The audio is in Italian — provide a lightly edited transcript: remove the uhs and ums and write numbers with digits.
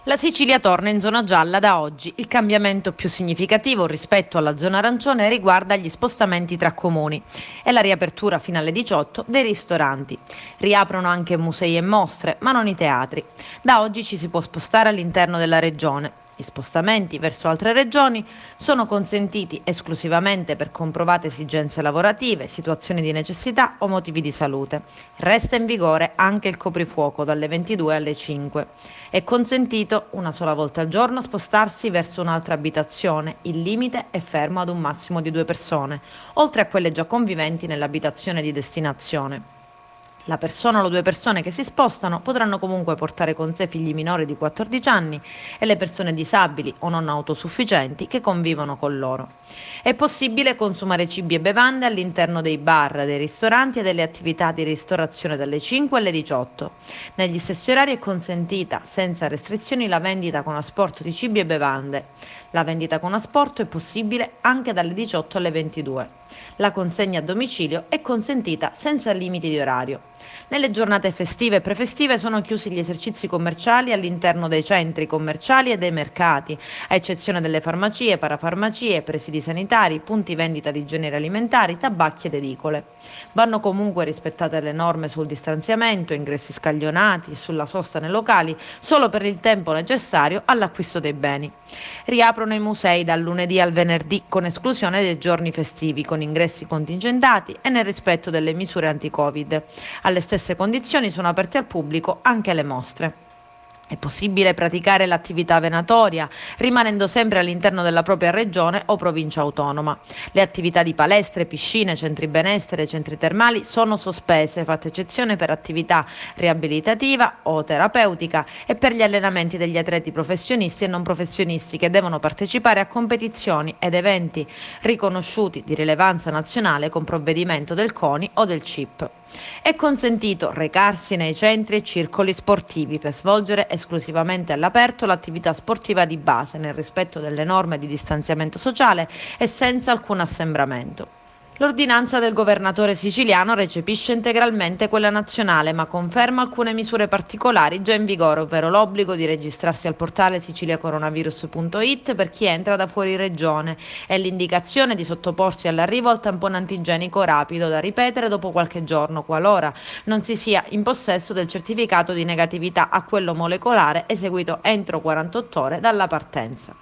La Sicilia torna in zona gialla da oggi. Il cambiamento più significativo rispetto alla zona arancione riguarda gli spostamenti tra comuni e la riapertura fino alle 18 dei ristoranti. Riaprono anche musei e mostre, ma non i teatri. Da oggi ci si può spostare all'interno della regione. Gli spostamenti verso altre regioni sono consentiti esclusivamente per comprovate esigenze lavorative, situazioni di necessità o motivi di salute. Resta in vigore anche il coprifuoco dalle 22 alle 5. È consentito una sola volta al giorno spostarsi verso un'altra abitazione. Il limite è fermo ad un massimo di 2 persone, oltre a quelle già conviventi nell'abitazione di destinazione. La persona o le 2 persone che si spostano potranno comunque portare con sé figli minori di 14 anni e le persone disabili o non autosufficienti che convivono con loro. È possibile consumare cibi e bevande all'interno dei bar, dei ristoranti e delle attività di ristorazione dalle 5 alle 18. Negli stessi orari è consentita, senza restrizioni, la vendita con asporto di cibi e bevande. La vendita con asporto è possibile anche dalle 18 alle 22. La consegna a domicilio è consentita senza limiti di orario. Nelle giornate festive e prefestive sono chiusi gli esercizi commerciali all'interno dei centri commerciali e dei mercati, a eccezione delle farmacie, parafarmacie, presidi sanitari, punti vendita di generi alimentari, tabacchi ed edicole. Vanno comunque rispettate le norme sul distanziamento, ingressi scaglionati e sulla sosta nei locali solo per il tempo necessario all'acquisto dei beni. Riaprono i musei dal lunedì al venerdì con esclusione dei giorni festivi, con ingressi contingentati e nel rispetto delle misure anti-Covid. Alle stesse condizioni sono aperte al pubblico anche le mostre. È possibile praticare l'attività venatoria, rimanendo sempre all'interno della propria regione o provincia autonoma. Le attività di palestre, piscine, centri benessere, centri termali sono sospese, fatta eccezione per attività riabilitativa o terapeutica e per gli allenamenti degli atleti professionisti e non professionisti che devono partecipare a competizioni ed eventi riconosciuti di rilevanza nazionale con provvedimento del CONI o del CIP. È consentito recarsi nei centri e circoli sportivi per svolgere esclusivamente all'aperto l'attività sportiva di base nel rispetto delle norme di distanziamento sociale e senza alcun assembramento. L'ordinanza del governatore siciliano recepisce integralmente quella nazionale, ma conferma alcune misure particolari già in vigore, ovvero l'obbligo di registrarsi al portale siciliacoronavirus.it per chi entra da fuori regione e l'indicazione di sottoporsi all'arrivo al tampone antigenico rapido da ripetere dopo qualche giorno, qualora non si sia in possesso del certificato di negatività a quello molecolare eseguito entro 48 ore dalla partenza.